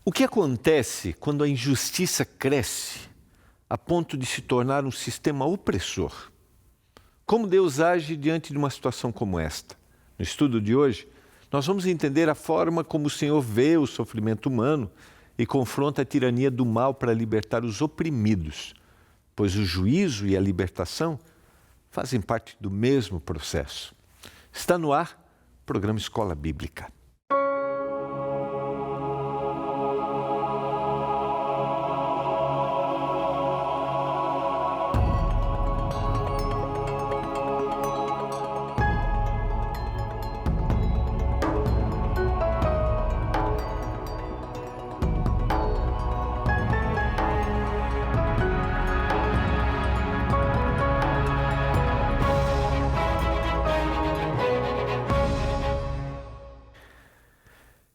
O que acontece quando a injustiça cresce a ponto de se tornar um sistema opressor? Como Deus age diante de uma situação como esta? No estudo de hoje, nós vamos entender a forma como o Senhor vê o sofrimento humano e confronta a tirania do mal para libertar os oprimidos, pois o juízo e a libertação fazem parte do mesmo processo. Está no ar o programa Escola Bíblica.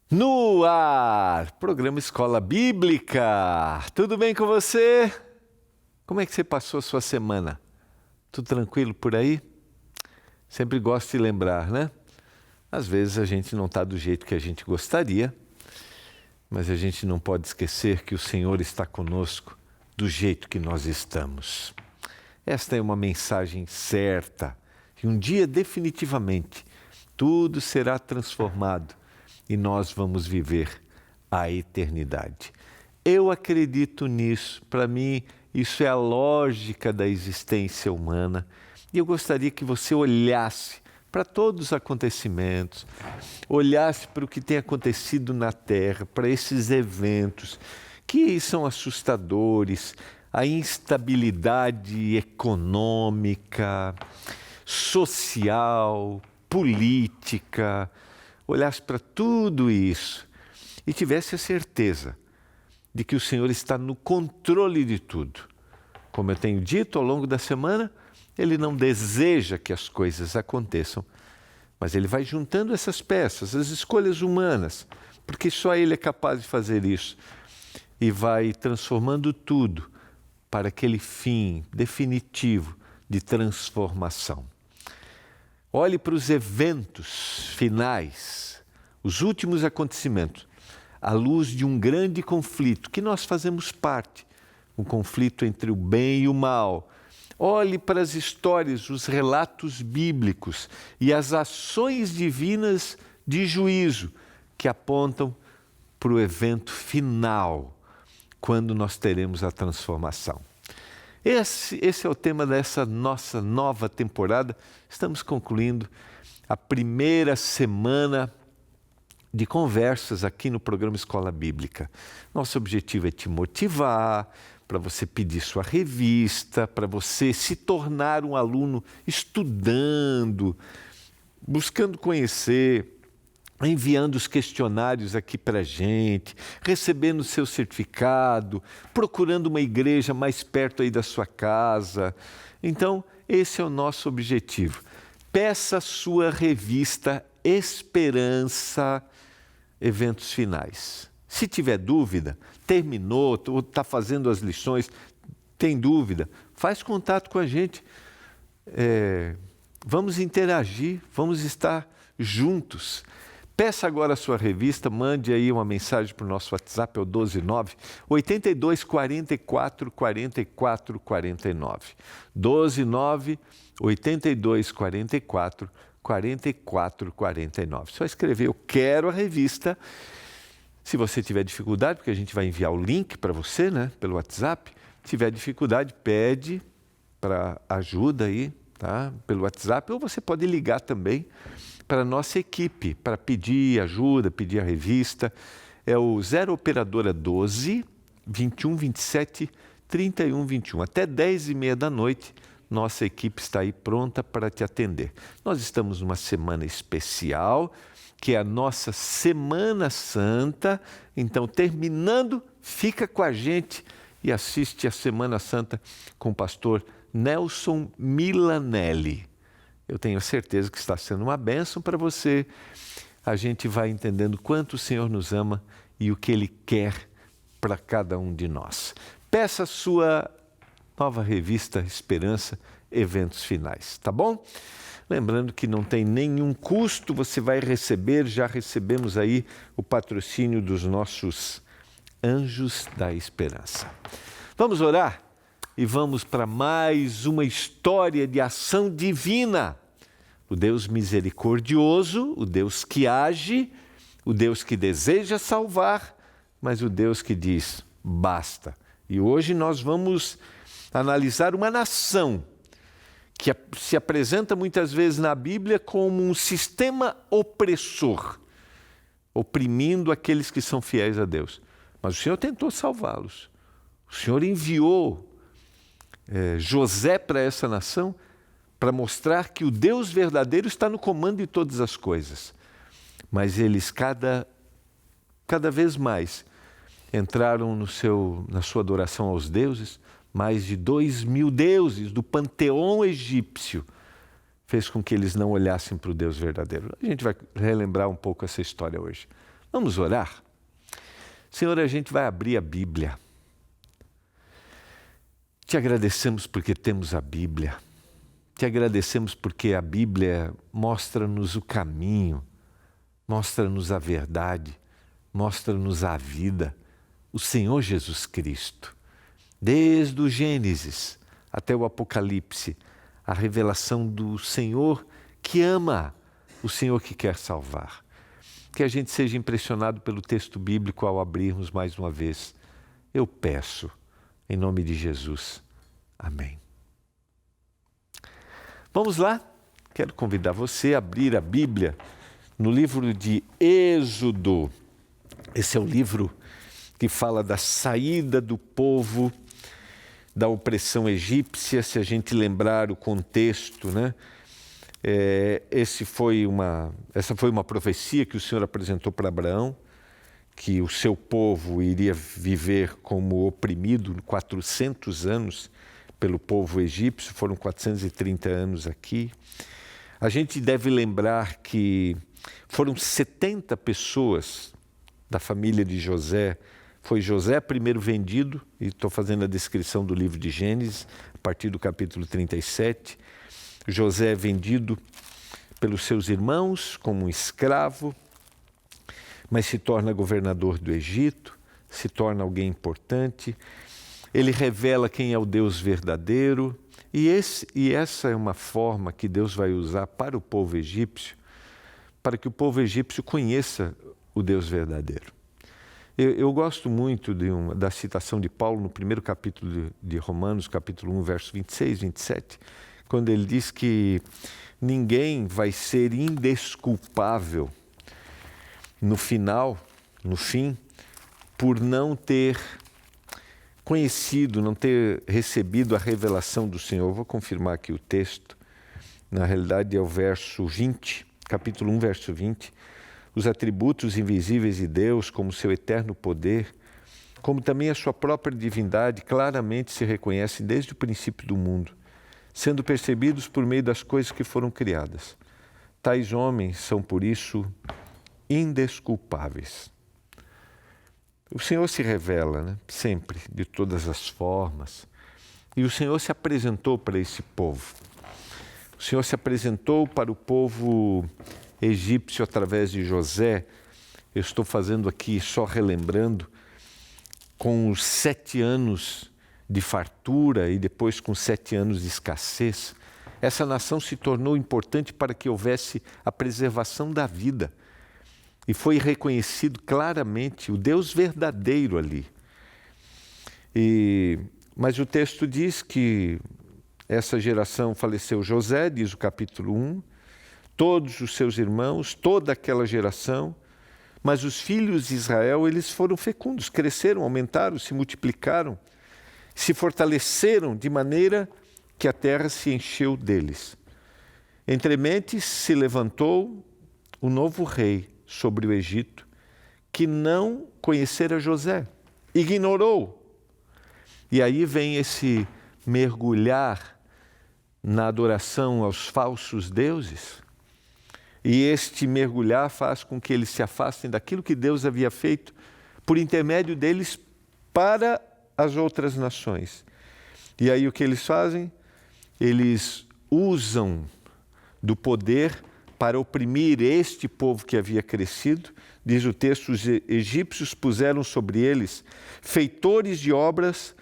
No ar, programa Escola Bíblica. Tudo bem com você? Como é que você passou a sua semana? Tudo tranquilo por aí? Sempre gosto de lembrar, né? Às vezes a gente não está do jeito que a gente gostaria, mas a gente não pode esquecer que o Senhor está conosco do jeito que nós estamos. Esta é uma mensagem certa e um dia definitivamente tudo será transformado e nós vamos viver a eternidade. Eu acredito nisso. Para mim, isso é a lógica da existência humana. E eu gostaria que você olhasse para todos os acontecimentos, olhasse para o que tem acontecido na Terra, para esses eventos que são assustadores, a instabilidade econômica, social, política, olhasse para tudo isso e tivesse a certeza de que o Senhor está no controle de tudo. Como eu tenho dito ao longo da semana, Ele não deseja que as coisas aconteçam, mas Ele vai juntando essas peças, as escolhas humanas, porque só Ele é capaz de fazer isso, e vai transformando tudo para aquele fim definitivo de transformação. Olhe para os eventos finais, os últimos acontecimentos, à luz de um grande conflito que nós fazemos parte, um conflito entre o bem e o mal. Olhe para as histórias, os relatos bíblicos e as ações divinas de juízo que apontam para o evento final, quando nós teremos a transformação. Esse é o tema dessa nossa nova temporada. Estamos concluindo a primeira semana de conversas aqui no programa Escola Bíblica. Nosso objetivo é te motivar, para você pedir sua revista, para você se tornar um aluno estudando, buscando conhecer, enviando os questionários aqui para a gente, recebendo o seu certificado, procurando uma igreja mais perto aí da sua casa. Então, esse é o nosso objetivo. Peça a sua revista Esperança, Eventos Finais. Se tiver dúvida, terminou, ou está fazendo as lições, tem dúvida, faz contato com a gente. Vamos interagir, vamos estar juntos. Peça agora a sua revista, mande aí uma mensagem para o nosso WhatsApp, é o 129-8244-4449. 129-8244-4449. Só escrever, eu quero a revista. Se você tiver dificuldade, porque a gente vai enviar o link para você, né, pelo WhatsApp. Se tiver dificuldade, pede para ajuda aí, tá, pelo WhatsApp, ou você pode ligar também para a nossa equipe, para pedir ajuda, pedir a revista. É o 0 Operadora 12 21 27 31 21. Até 10h30 da noite, nossa equipe está aí pronta para te atender. Nós estamos numa semana especial, que é a nossa Semana Santa. Então, terminando, fica com a gente e assiste a Semana Santa com o pastor Nelson Milanelli. Eu tenho certeza que está sendo uma bênção para você. A gente vai entendendo quanto o Senhor nos ama e o que Ele quer para cada um de nós. Peça a sua nova revista Esperança, Eventos Finais, tá bom? Lembrando que não tem nenhum custo, você vai receber, já recebemos aí o patrocínio dos nossos Anjos da Esperança. Vamos orar e vamos para mais uma história de ação divina. O Deus misericordioso, o Deus que age, o Deus que deseja salvar, mas o Deus que diz, basta. E hoje nós vamos analisar uma nação que se apresenta muitas vezes na Bíblia como um sistema opressor, oprimindo aqueles que são fiéis a Deus. Mas o Senhor tentou salvá-los. O Senhor enviou José para essa nação para mostrar que o Deus verdadeiro está no comando de todas as coisas. Mas eles cada vez mais entraram na sua adoração aos deuses. Mais de 2.000 deuses do panteão egípcio fez com que eles não olhassem para o Deus verdadeiro. A gente vai relembrar um pouco essa história hoje. Vamos orar? Senhor, a gente vai abrir a Bíblia. Te agradecemos porque temos a Bíblia. Te agradecemos porque a Bíblia mostra-nos o caminho, mostra-nos a verdade, mostra-nos a vida, o Senhor Jesus Cristo. Desde o Gênesis até o Apocalipse, a revelação do Senhor que ama, o Senhor que quer salvar. Que a gente seja impressionado pelo texto bíblico ao abrirmos mais uma vez. Eu peço, em nome de Jesus. Amém. Vamos lá? Quero convidar você a abrir a Bíblia no livro de Êxodo. Esse é o livro que fala da saída do povo da opressão egípcia. Se a gente lembrar o contexto, né? Essa foi uma profecia que o Senhor apresentou para Abraão, que o seu povo iria viver como oprimido 400 anos pelo povo egípcio, foram 430 anos aqui. A gente deve lembrar que foram 70 pessoas da família de José. Foi José primeiro vendido, e estou fazendo a descrição do livro de Gênesis, a partir do capítulo 37. José é vendido pelos seus irmãos como um escravo, mas se torna governador do Egito, se torna alguém importante. Ele revela quem é o Deus verdadeiro, e essa é uma forma que Deus vai usar para o povo egípcio, para que o povo egípcio conheça o Deus verdadeiro. Eu gosto muito da citação de Paulo no primeiro capítulo de Romanos, capítulo 1, verso 26, 27, quando ele diz que ninguém vai ser indesculpável no fim, por não ter conhecido, não ter recebido a revelação do Senhor. Eu vou confirmar aqui o texto. Na realidade é o verso 20, capítulo 1, verso 20. Os atributos invisíveis de Deus, como seu eterno poder, como também a sua própria divindade, claramente se reconhecem desde o princípio do mundo, sendo percebidos por meio das coisas que foram criadas. Tais homens são, por isso, indesculpáveis. O Senhor se revela, né? Sempre, de todas as formas. E o Senhor se apresentou para esse povo. O Senhor se apresentou para o povo egípcio através de José. Eu estou fazendo aqui, só relembrando, com os 7 anos de fartura e depois com 7 anos de escassez. Essa nação se tornou importante para que houvesse a preservação da vida. E foi reconhecido claramente o Deus verdadeiro ali. Mas o texto diz que essa geração faleceu José, diz o capítulo 1, todos os seus irmãos, toda aquela geração, mas os filhos de Israel, eles foram fecundos, cresceram, aumentaram, se multiplicaram, se fortaleceram de maneira que a terra se encheu deles. Entrementes se levantou um novo rei sobre o Egito, que não conhecera José, ignorou. E aí vem esse mergulhar na adoração aos falsos deuses, e este mergulhar faz com que eles se afastem daquilo que Deus havia feito por intermédio deles para as outras nações. E aí o que eles fazem? Eles usam do poder para oprimir este povo que havia crescido. Diz o texto, os egípcios puseram sobre eles feitores de obras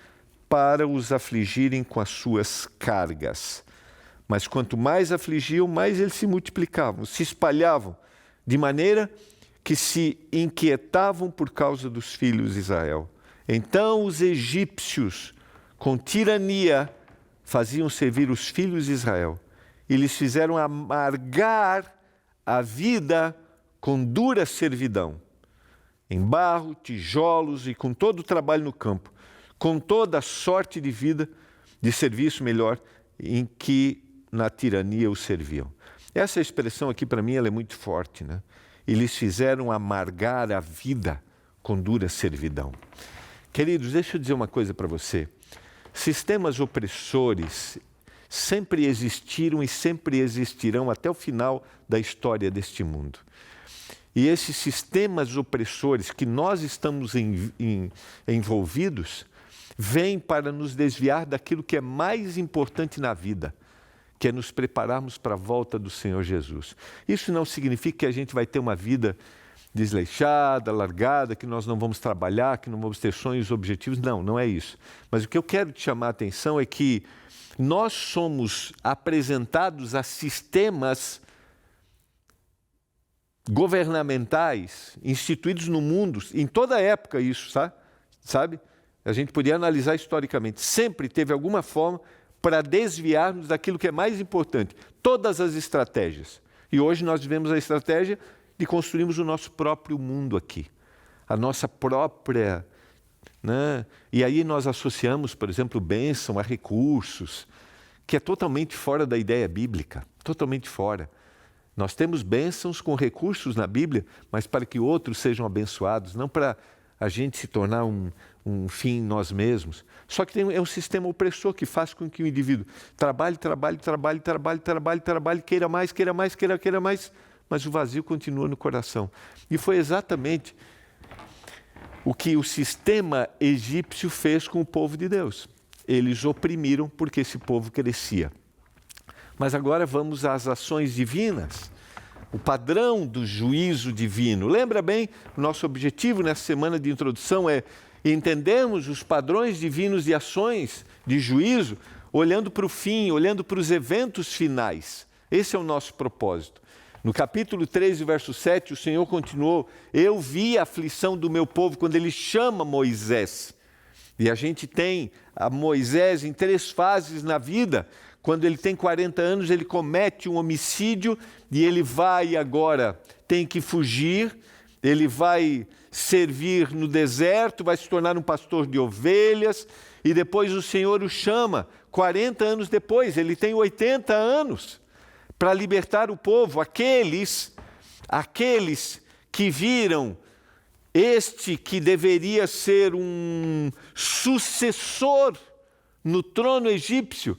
para os afligirem com as suas cargas. Mas quanto mais afligiam, mais eles se multiplicavam, se espalhavam, de maneira que se inquietavam por causa dos filhos de Israel. Então os egípcios, com tirania, faziam servir os filhos de Israel e lhes fizeram amargar a vida com dura servidão, em barro, tijolos e com todo o trabalho no campo, com toda a sorte de vida, de serviço melhor, em que na tirania os serviam. Essa expressão aqui para mim ela é muito forte, né? E lhes fizeram amargar a vida com dura servidão. Queridos, deixa eu dizer uma coisa para você. Sistemas opressores sempre existiram e sempre existirão até o final da história deste mundo. E esses sistemas opressores que nós estamos envolvidos, vêm para nos desviar daquilo que é mais importante na vida, que é nos prepararmos para a volta do Senhor Jesus. Isso não significa que a gente vai ter uma vida desleixada, largada, que nós não vamos trabalhar, que não vamos ter sonhos, objetivos. Não, não é isso. Mas o que eu quero te chamar a atenção é que nós somos apresentados a sistemas governamentais instituídos no mundo, em toda época isso, sabe? A gente podia analisar historicamente. Sempre teve alguma forma para desviar-nos daquilo que é mais importante. Todas as estratégias. E hoje nós vivemos a estratégia de construirmos o nosso próprio mundo aqui. A nossa própria... né? E aí nós associamos, por exemplo, bênção a recursos, que é totalmente fora da ideia bíblica. Totalmente fora. Nós temos bênçãos com recursos na Bíblia, mas para que outros sejam abençoados, não para a gente se tornar um fim em nós mesmos. Só que é um sistema opressor que faz com que o indivíduo trabalhe, queira mais, mas o vazio continua no coração. E foi exatamente o que o sistema egípcio fez com o povo de Deus. Eles oprimiram porque esse povo crescia. Mas agora vamos às ações divinas, o padrão do juízo divino. Lembra bem, o nosso objetivo nessa semana de introdução é entendermos os padrões divinos de ações de juízo, olhando para o fim, olhando para os eventos finais. Esse é o nosso propósito. No capítulo 13, verso 7, o Senhor continuou, eu vi a aflição do meu povo, quando ele chama Moisés. E a gente tem a Moisés em 3 fases na vida. Quando ele tem 40 anos, ele comete um homicídio e ele vai agora, tem que fugir, ele vai servir no deserto, vai se tornar um pastor de ovelhas e depois o Senhor o chama, 40 anos depois, ele tem 80 anos, para libertar o povo, aqueles que viram este que deveria ser um sucessor no trono egípcio,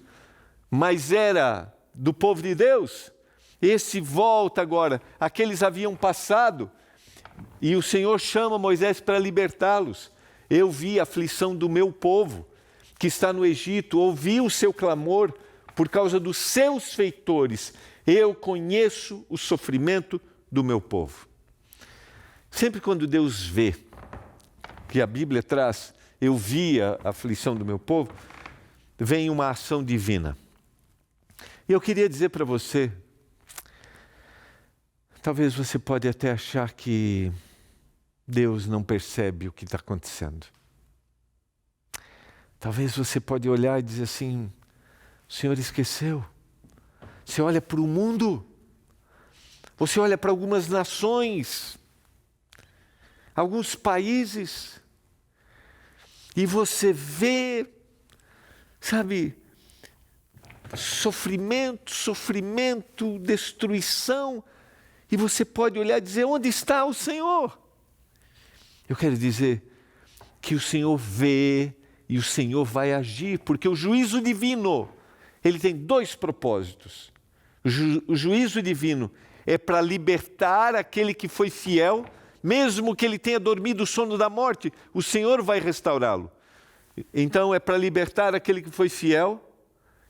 mas era do povo de Deus, esse volta agora, aqueles haviam passado, e o Senhor chama Moisés para libertá-los. Eu vi a aflição do meu povo, que está no Egito, ouvi o seu clamor por causa dos seus feitores, eu conheço o sofrimento do meu povo. Sempre quando Deus vê, que a Bíblia traz, eu vi a aflição do meu povo, vem uma ação divina. E eu queria dizer para você, talvez você pode até achar que Deus não percebe o que está acontecendo. Talvez você pode olhar e dizer assim, o Senhor esqueceu. Você olha para o mundo, você olha para algumas nações, alguns países, e você vê, sabe, sofrimento, destruição, e você pode olhar e dizer, onde está o Senhor? Eu quero dizer que o Senhor vê e o Senhor vai agir, porque o juízo divino, ele tem 2 propósitos. O juízo divino é para libertar aquele que foi fiel, mesmo que ele tenha dormido o sono da morte, o Senhor vai restaurá-lo. Então é para libertar aquele que foi fiel,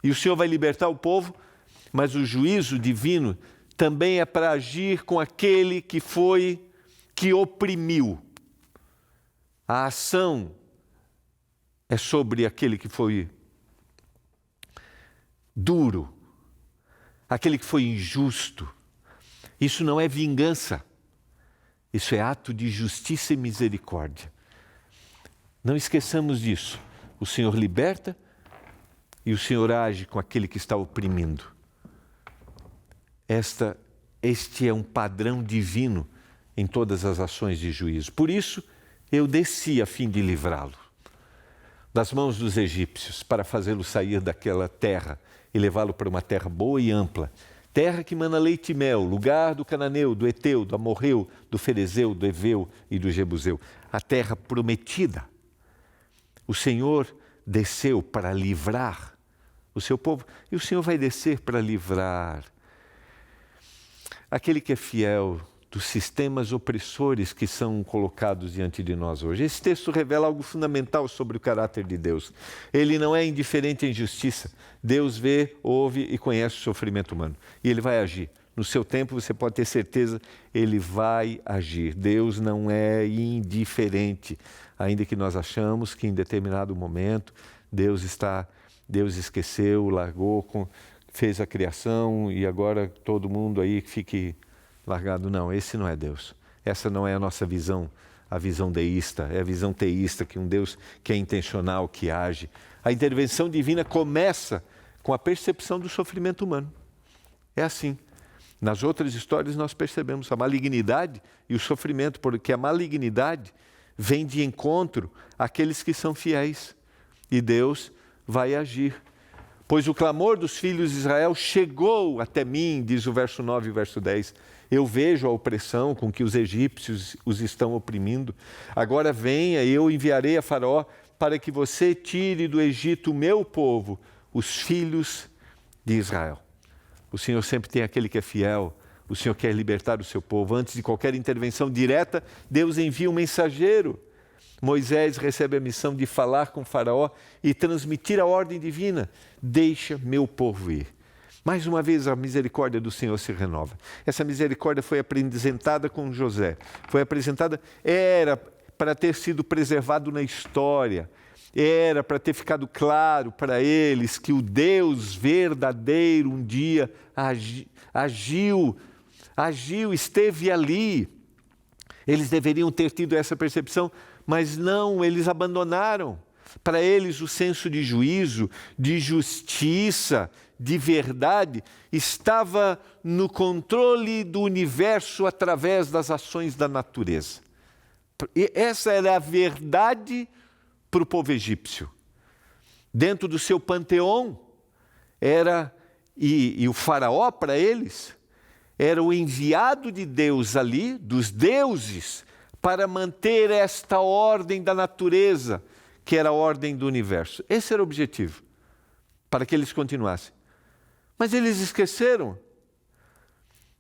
e o Senhor vai libertar o povo, mas o juízo divino também é para agir com aquele que oprimiu. A ação é sobre aquele que foi duro, aquele que foi injusto. Isso não é vingança, isso é ato de justiça e misericórdia. Não esqueçamos disso. O Senhor liberta e o Senhor age com aquele que está oprimindo. Este é um padrão divino em todas as ações de juízo. Por isso, eu desci a fim de livrá-lo das mãos dos egípcios, para fazê-lo sair daquela terra e levá-lo para uma terra boa e ampla, terra que mana leite e mel, lugar do cananeu, do eteu, do amorreu, do ferezeu, do eveu e do jebuseu, a terra prometida. O Senhor desceu para livrar o seu povo, e o Senhor vai descer para livrar aquele que é fiel dos sistemas opressores que são colocados diante de nós hoje. Esse texto revela algo fundamental sobre o caráter de Deus. Ele não é indiferente à injustiça. Deus vê, ouve e conhece o sofrimento humano. E Ele vai agir. No seu tempo, você pode ter certeza, Ele vai agir. Deus não é indiferente, ainda que nós achamos que em determinado momento Deus esqueceu, largou, fez a criação e agora todo mundo aí fique largado. Não, esse não é Deus. Essa não é a nossa visão, a visão deísta, é a visão teísta, que um Deus que é intencional, que age. A intervenção divina começa com a percepção do sofrimento humano. É assim. Nas outras histórias nós percebemos a malignidade e o sofrimento, porque a malignidade vem de encontro àqueles que são fiéis. E Deus vai agir. Pois o clamor dos filhos de Israel chegou até mim, diz o verso 9 e o verso 10. Eu vejo a opressão com que os egípcios os estão oprimindo. Agora venha, eu enviarei a Faraó para que você tire do Egito o meu povo, os filhos de Israel. O Senhor sempre tem aquele que é fiel. O Senhor quer libertar o seu povo. Antes de qualquer intervenção direta, Deus envia um mensageiro. Moisés recebe a missão de falar com Faraó e transmitir a ordem divina. Deixa meu povo ir. Mais uma vez a misericórdia do Senhor se renova. Essa misericórdia foi apresentada com José. Era para ter sido preservado na história. Era para ter ficado claro para eles que o Deus verdadeiro um dia agiu, esteve ali. Eles deveriam ter tido essa percepção, mas não, eles abandonaram. Para eles o senso de juízo, de justiça, de verdade, estava no controle do universo através das ações da natureza. E essa era a verdade para o povo egípcio. Dentro do seu panteão, e o faraó para eles, era o enviado de Deus ali, dos deuses, para manter esta ordem da natureza, que era a ordem do universo. Esse era o objetivo, para que eles continuassem. Mas eles esqueceram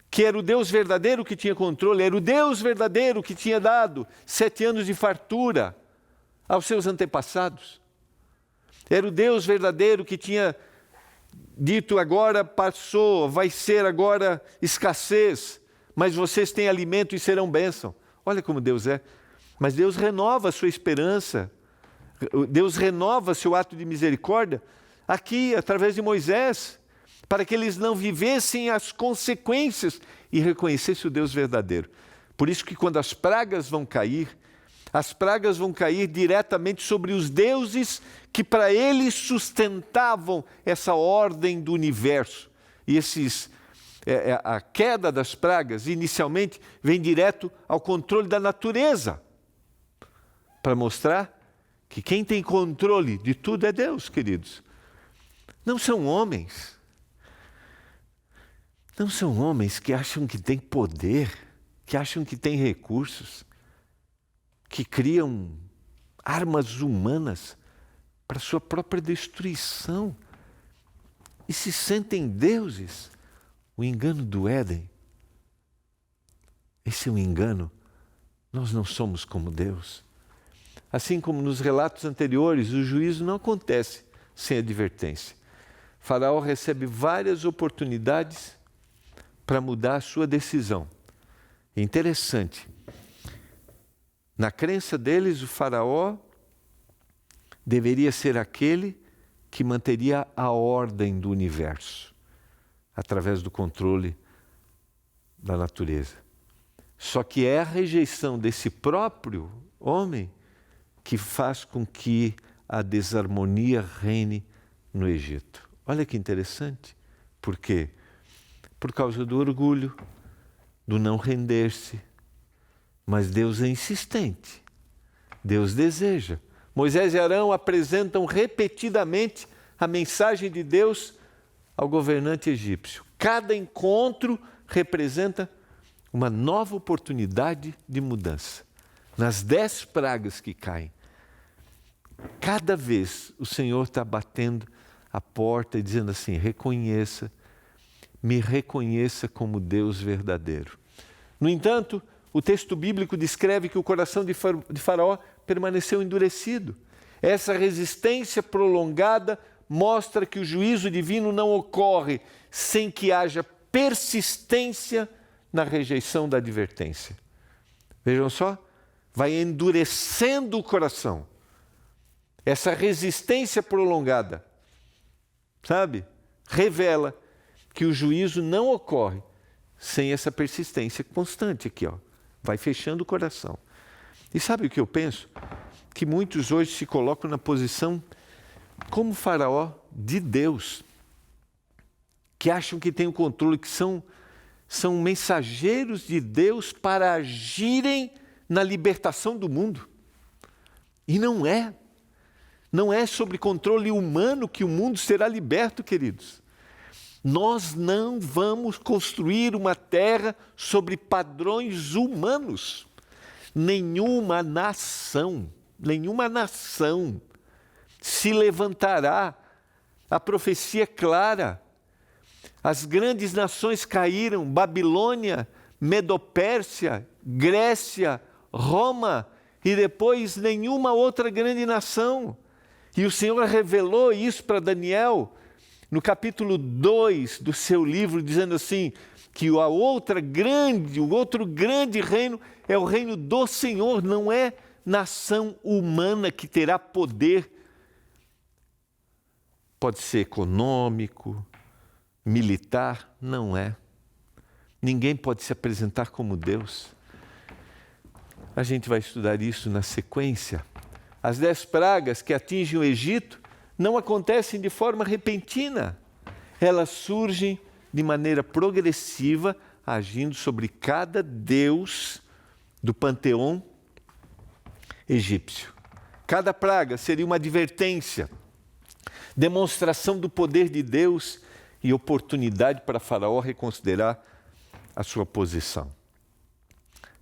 que era o Deus verdadeiro que tinha controle, era o Deus verdadeiro que tinha dado 7 anos de fartura aos seus antepassados. Era o Deus verdadeiro que tinha dito: agora passou, vai ser agora escassez, mas vocês têm alimento e serão bênção. Olha como Deus é. Mas Deus renova a sua esperança, Deus renova seu ato de misericórdia aqui, através de Moisés, para que eles não vivessem as consequências e reconhecessem o Deus verdadeiro. Por isso que quando as pragas vão cair diretamente sobre os deuses que para eles sustentavam essa ordem do universo. E a queda das pragas, inicialmente, vem direto ao controle da natureza, para mostrar que quem tem controle de tudo é Deus, queridos. Não são homens. Não são homens que acham que têm poder, que acham que têm recursos, que criam armas humanas para sua própria destruição e se sentem deuses. O engano do Éden, esse é um engano. Nós não somos como Deus. Assim como nos relatos anteriores, o juízo não acontece sem advertência. Faraó recebe várias oportunidades para mudar a sua decisão. Interessante. Na crença deles, o faraó deveria ser aquele que manteria a ordem do universo, através do controle da natureza. Só que é a rejeição desse próprio homem que faz com que a desarmonia reine no Egito. Olha que interessante. Por quê? Por causa do orgulho, do não render-se. Mas Deus é insistente. Deus deseja. Moisés e Arão apresentam repetidamente a mensagem de Deus ao governante egípcio. Cada encontro representa uma nova oportunidade de mudança. Nas 10 pragas que caem, cada vez o Senhor está batendo a porta e dizendo assim: reconheça, me reconheça como Deus verdadeiro. No entanto, o texto bíblico descreve que o coração de Faraó permaneceu endurecido. Essa resistência prolongada mostra que o juízo divino não ocorre sem que haja persistência na rejeição da advertência. Vejam só, vai endurecendo o coração. Essa resistência prolongada, sabe, revela que o juízo não ocorre sem essa persistência constante aqui, ó. Vai fechando o coração. E sabe o que eu penso? Que muitos hoje se colocam na posição como Faraó de Deus, que acham que têm o controle, que são mensageiros de Deus para agirem na libertação do mundo. E não é. Não é sobre controle humano que o mundo será liberto, queridos. Nós não vamos construir uma terra sobre padrões humanos. Nenhuma nação se levantará. A profecia é clara. As grandes nações caíram: Babilônia, Medopérsia, Grécia, Roma, e depois nenhuma outra grande nação. E o Senhor revelou isso para Daniel no capítulo 2 do seu livro, dizendo assim, que o outro grande reino é o reino do Senhor, não é nação humana que terá poder. Pode ser econômico, militar, não é. Ninguém pode se apresentar como Deus. A gente vai estudar isso na sequência. As 10 pragas que atingem o Egito não acontecem de forma repentina. Elas surgem de maneira progressiva, agindo sobre cada deus do panteão egípcio. Cada praga seria uma advertência, demonstração do poder de Deus e oportunidade para Faraó reconsiderar a sua posição.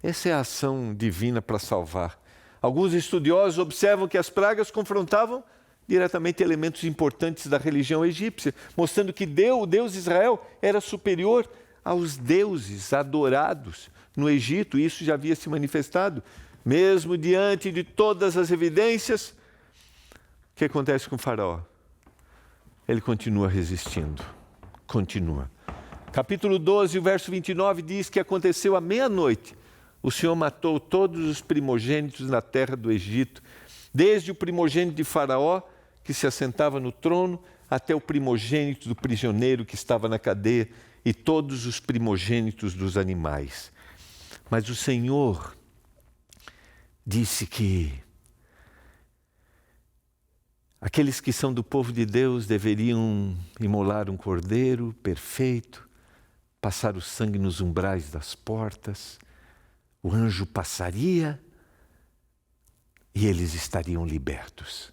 Essa é a ação divina para salvar. Alguns estudiosos observam que as pragas confrontavam diretamente elementos importantes da religião egípcia, mostrando que o Deus Israel era superior aos deuses adorados no Egito. Isso já havia se manifestado. Mesmo diante de todas as evidências, o que acontece com o Faraó? Ele continua resistindo. Continua. Capítulo 12, o verso 29 diz que aconteceu à meia-noite. O Senhor matou todos os primogênitos na terra do Egito, desde o primogênito de Faraó, que se assentava no trono, até o primogênito do prisioneiro que estava na cadeia, e todos os primogênitos dos animais. Mas o Senhor disse que aqueles que são do povo de Deus deveriam imolar um cordeiro perfeito, passar o sangue nos umbrais das portas. O anjo passaria e eles estariam libertos.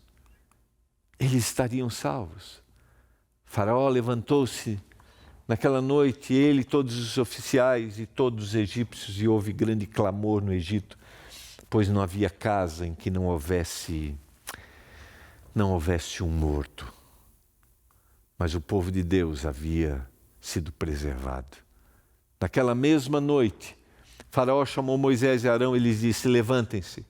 Eles estariam salvos. Faraó levantou-se naquela noite, ele, todos os oficiais e todos os egípcios, e houve grande clamor no Egito, pois não havia casa em que não houvesse um morto. Mas o povo de Deus havia sido preservado. Naquela mesma noite, Faraó chamou Moisés e Arão e lhes disse: levantem-se,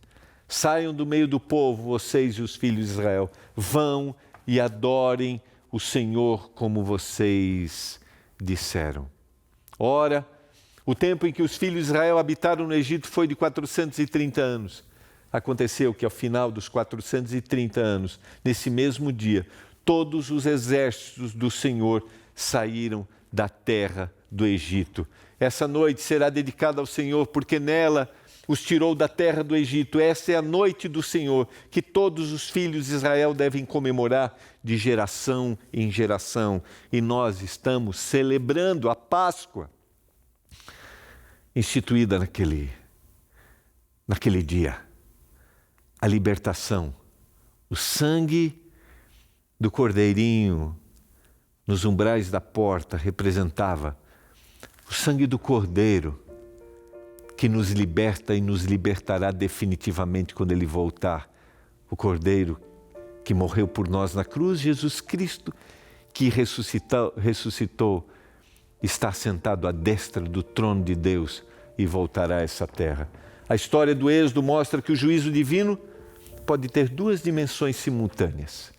saiam do meio do povo, vocês e os filhos de Israel, vão e adorem o Senhor como vocês disseram. Ora, o tempo em que os filhos de Israel habitaram no Egito foi de 430 anos. Aconteceu que ao final dos 430 anos, nesse mesmo dia, todos os exércitos do Senhor saíram da terra do Egito. Essa noite será dedicada ao Senhor, porque nela os tirou da terra do Egito. Essa é a noite do Senhor, que todos os filhos de Israel devem comemorar de geração em geração. E nós estamos celebrando a Páscoa, instituída naquele dia. A libertação, o sangue do Cordeirinho nos umbrais da porta representava o sangue do Cordeiro que nos liberta e nos libertará definitivamente quando Ele voltar. O Cordeiro que morreu por nós na cruz, Jesus Cristo, que ressuscitou, está sentado à destra do trono de Deus e voltará a essa terra. A história do Êxodo mostra que o juízo divino pode ter duas dimensões simultâneas: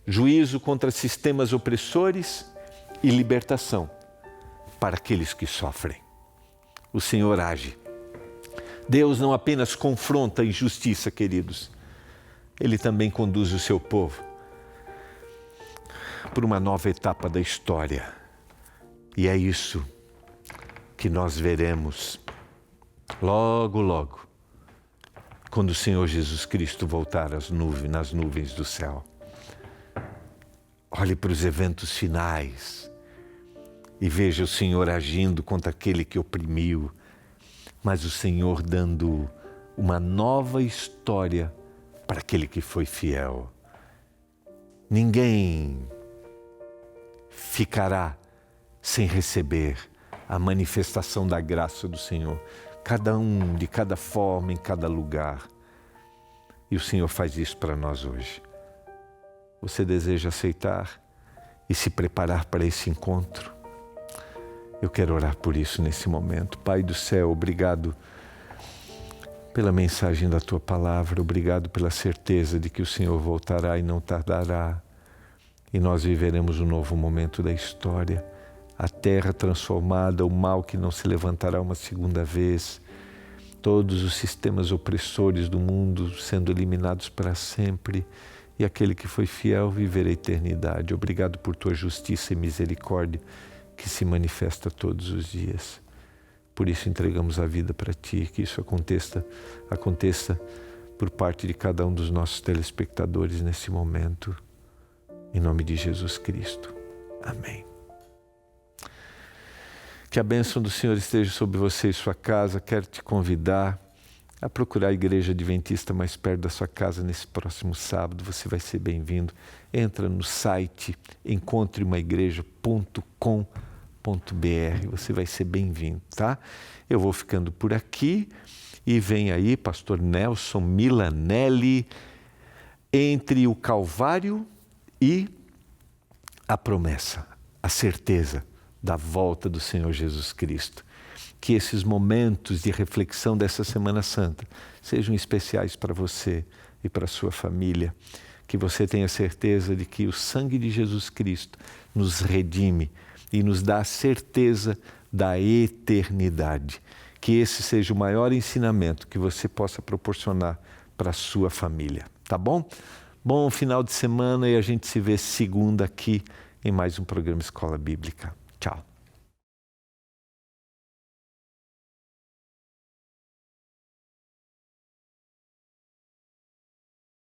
juízo contra sistemas opressores e libertação para aqueles que sofrem. O Senhor age. Deus não apenas confronta a injustiça, queridos, Ele também conduz o seu povo por uma nova etapa da história. E é isso que nós veremos logo, logo, quando o Senhor Jesus Cristo voltar nas nuvens do céu. Olhe para os eventos finais e veja o Senhor agindo contra aquele que oprimiu, mas o Senhor dando uma nova história para aquele que foi fiel. Ninguém ficará sem receber a manifestação da graça do Senhor. Cada um, de cada forma, em cada lugar. E o Senhor faz isso para nós hoje. Você deseja aceitar e se preparar para esse encontro? Eu quero orar por isso nesse momento. Pai do céu, obrigado pela mensagem da Tua palavra. Obrigado pela certeza de que o Senhor voltará e não tardará. E nós viveremos um novo momento da história. A terra transformada, o mal que não se levantará uma segunda vez, todos os sistemas opressores do mundo sendo eliminados para sempre, e aquele que foi fiel viver a eternidade. Obrigado por Tua justiça e misericórdia que se manifesta todos os dias. Por isso entregamos a vida para Ti, que isso aconteça por parte de cada um dos nossos telespectadores nesse momento, em nome de Jesus Cristo. Amém. Que a bênção do Senhor esteja sobre você e sua casa. Quero te convidar a procurar a igreja adventista mais perto da sua casa nesse próximo sábado. Você vai ser bem-vindo. Entra no site encontreumaigreja.com.br. Você vai ser bem-vindo, tá? Eu vou ficando por aqui e vem aí pastor Nelson Milanelli, entre o Calvário e a promessa, a certeza da volta do Senhor Jesus Cristo. Que esses momentos de reflexão dessa Semana Santa sejam especiais para você e para a sua família. Que você tenha certeza de que o sangue de Jesus Cristo nos redime e nos dá a certeza da eternidade. Que esse seja o maior ensinamento que você possa proporcionar para a sua família. Tá bom? Bom final de semana e a gente se vê segunda aqui em mais um programa Escola Bíblica. Tchau.